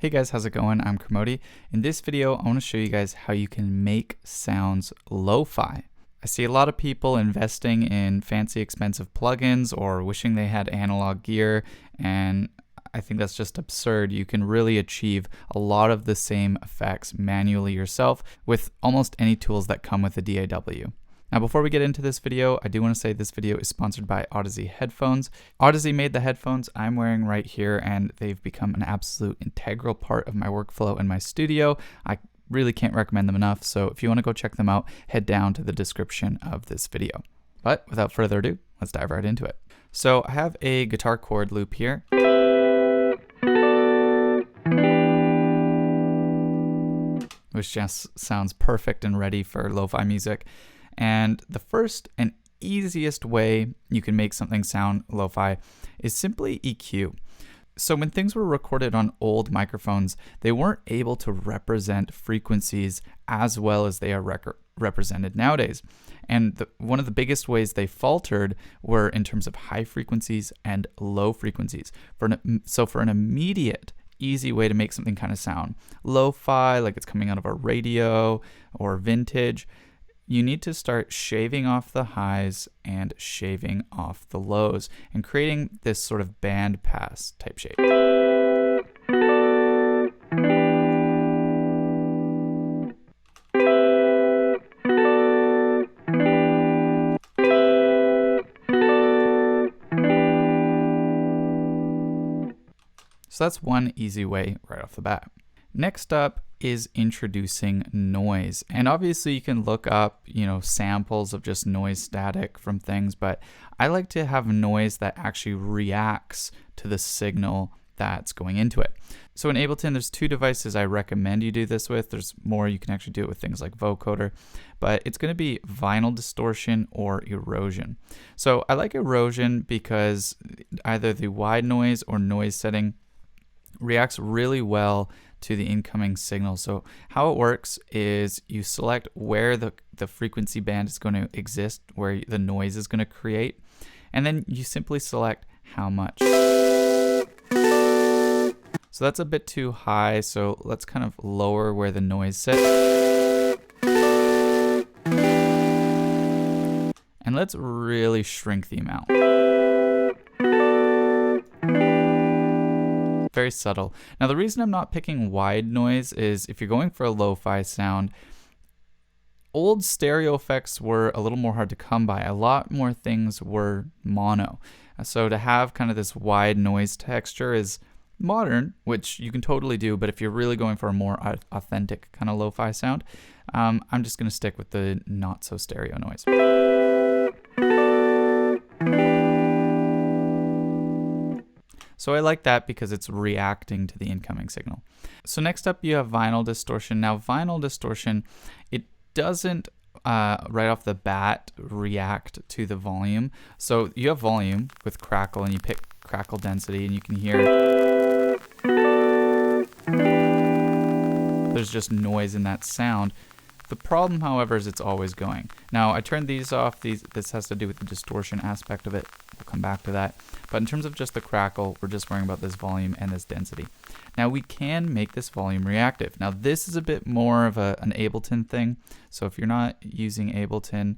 Hey guys, how's it going? I'm Kermode. In this video, I want to show you guys how you can make sounds lo-fi. I see a lot of people investing in fancy expensive plugins or wishing they had analog gear, and I think that's just absurd. You can really achieve a lot of the same effects manually yourself with almost any tools that come with a DAW. Now, before we get into this video, I do want to say this video is sponsored by Audeze headphones. Audeze made the headphones I'm wearing right here, and they've become an absolute integral part of my workflow in my studio. I really can't recommend them enough, so if you want to go check them out, head down to the description of this video. But without further ado, let's dive right into it. So I have a guitar chord loop here. Which just sounds perfect and ready for lo-fi music. And the first and easiest way you can make something sound lo-fi is simply EQ. So when things were recorded on old microphones, they weren't able to represent frequencies as well as they are represented nowadays. And one of the biggest ways they faltered were in terms of high frequencies and low frequencies. So for an immediate easy way to make something kind of sound lo-fi, like it's coming out of a radio or vintage, you need to start shaving off the highs and shaving off the lows and creating this sort of band pass type shape. So that's one easy way right off the bat. Next up is introducing noise. And obviously you can look up, samples of just noise static from things, but I like to have noise that actually reacts to the signal that's going into it. So in Ableton, there's two devices I recommend you do this with. There's more, you can actually do it with things like vocoder, but it's going to be vinyl distortion or erosion. So I like erosion because either the wide noise or noise setting reacts really well to the incoming signal. So how it works is you select where the frequency band is going to exist, where the noise is going to create, and then you simply select how much. So that's a bit too high, so let's kind of lower where the noise sits. And let's really shrink the amount. Very subtle. Now the reason I'm not picking wide noise is if you're going for a lo-fi sound, old stereo effects were a little more hard to come by. A lot more things were mono. So to have kind of this wide noise texture is modern, which you can totally do, but if you're really going for a more authentic kind of lo-fi sound, I'm just going to stick with the not so stereo noise. So I like that because it's reacting to the incoming signal. So next up you have vinyl distortion. Now vinyl distortion, it doesn't right off the bat react to the volume. So you have volume with crackle and you pick crackle density and you can hear there's just noise in that sound. The problem, however, is it's always going. Now I turned these off. This has to do with the distortion aspect of it. We'll come back to that. But in terms of just the crackle, we're just worrying about this volume and this density. Now we can make this volume reactive. Now this is a bit more of an Ableton thing. So if you're not using Ableton,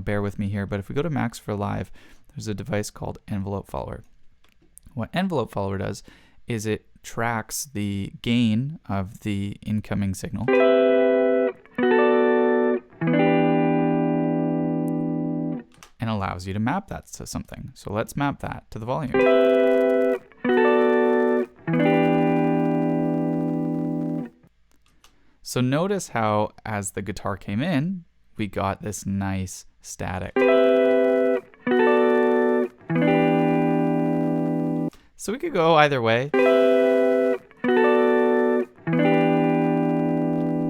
bear with me here. But if we go to Max for Live, there's a device called Envelope Follower. What Envelope Follower does is it tracks the gain of the incoming signal. And allows you to map that to something. So let's map that to the volume. So notice how as the guitar came in, we got this nice static. So we could go either way. Or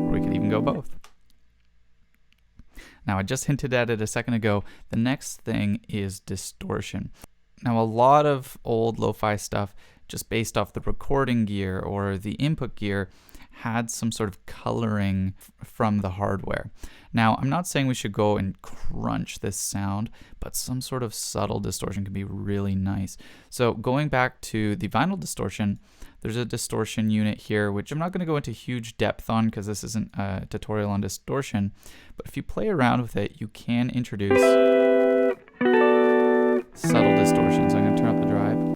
we could even go both. Now, I just hinted at it a second ago. The next thing is distortion. Now, a lot of old lo-fi stuff, just based off the recording gear or the input gear, had some sort of coloring from the hardware. Now, I'm not saying we should go and crunch this sound, but some sort of subtle distortion can be really nice. So going back to the vinyl distortion, there's a distortion unit here, which I'm not going to go into huge depth on because this isn't a tutorial on distortion. But if you play around with it, you can introduce subtle distortion. So I'm going to turn up the drive.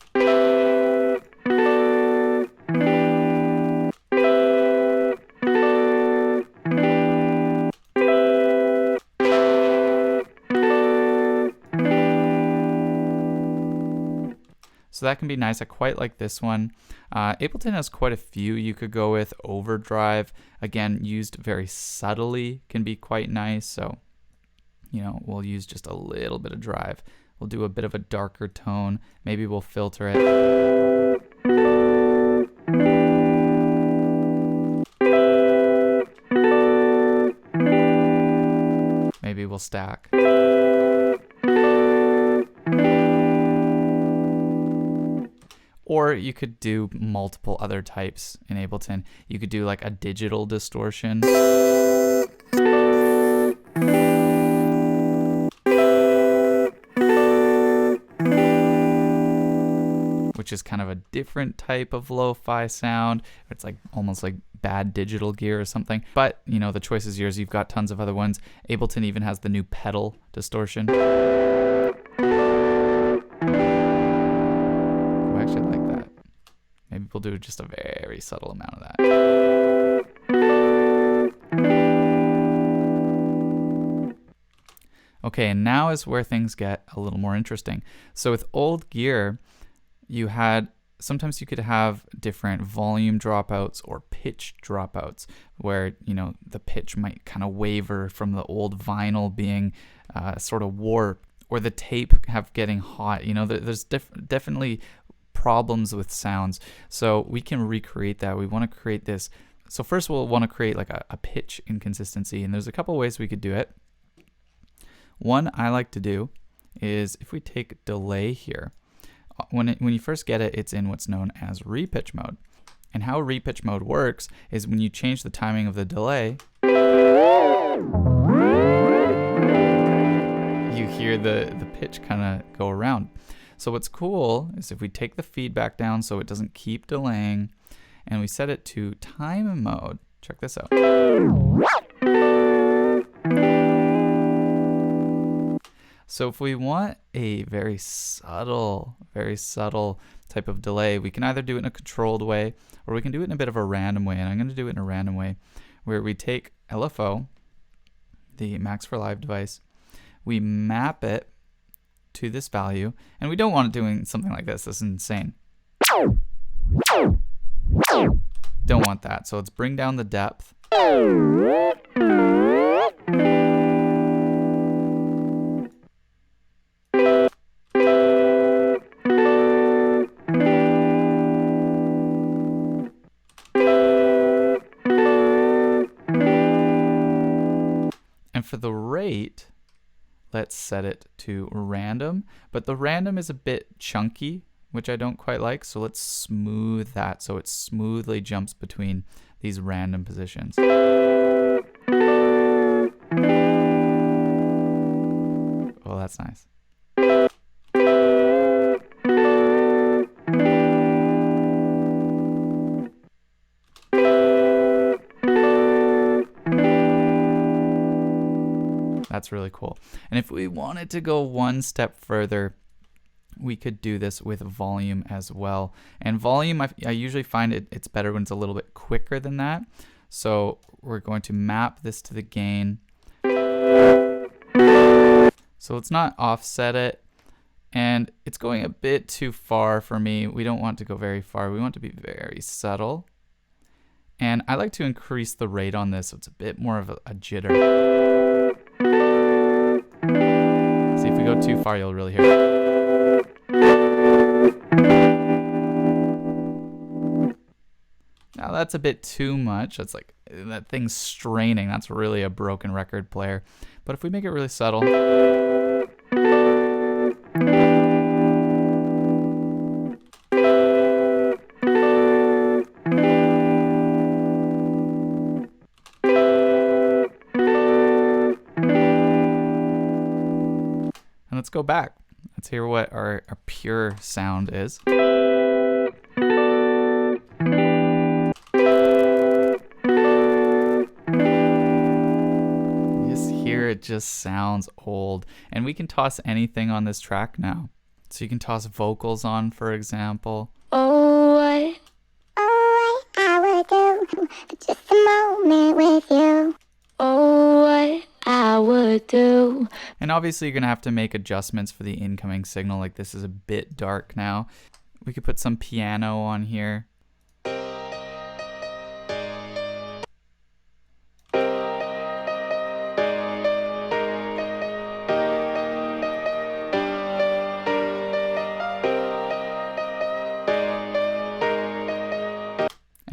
So that can be nice. I quite like this one. Ableton has quite a few you could go with. Overdrive, again, used very subtly, can be quite nice. So, you know, we'll use just a little bit of drive. We'll do a bit of a darker tone. Maybe we'll filter it. Maybe we'll stack. Or you could do multiple other types in Ableton. You could do like a digital distortion. Which is kind of a different type of lo-fi sound. It's like almost like bad digital gear or something. But, you know, the choice is yours. You've got tons of other ones. Ableton even has the new pedal distortion. Maybe we'll do just a very subtle amount of that. Okay, and now is where things get a little more interesting. So with old gear, sometimes you could have different volume dropouts or pitch dropouts where, you know, the pitch might kind of waver from the old vinyl being sort of warped, or the tape getting hot. You know, there's definitely problems with sounds. So we can recreate that. We want to create this. So first we'll want to create like a pitch inconsistency, and there's a couple ways we could do it. One I like to do is if we take delay here, when you first get it, it's in what's known as repitch mode. And how repitch mode works is when you change the timing of the delay, you hear the pitch kind of go around. So what's cool is if we take the feedback down so it doesn't keep delaying, and we set it to time mode. Check this out. So if we want a very subtle type of delay, we can either do it in a controlled way, or we can do it in a bit of a random way. And I'm going to do it in a random way, where we take LFO, the Max for Live device, we map it to this value, and we don't want it doing something like this. This is insane. Don't want that. So let's bring down the depth. And for the rate, let's set it to random, but the random is a bit chunky, which I don't quite like, so let's smooth that so it smoothly jumps between these random positions. Oh, that's nice. That's really cool. And if we wanted to go one step further, we could do this with volume as well. And volume, I usually find it's better when it's a little bit quicker than that. So we're going to map this to the gain. So let's not offset it. And it's going a bit too far for me. We don't want to go very far. We want to be very subtle. And I like to increase the rate on this so it's a bit more of a jitter. See, if we go too far, you'll really hear it. Now that's a bit too much. That's like, that thing's straining. That's really a broken record player. But if we make it really subtle, go back. Let's hear what our pure sound is. It just sounds old, and we can toss anything on this track now. So you can toss vocals on, for example. Oh, what I would do for just a moment with you. Oh, what I would do. And obviously you're gonna have to make adjustments for the incoming signal. Like, this is a bit dark now. We could put some piano on here.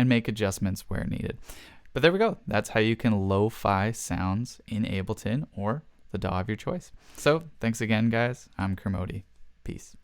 And make adjustments where needed. But there we go. That's how you can lo-fi sounds in Ableton or the DAW of your choice. So thanks again, guys. I'm Kermode. Peace.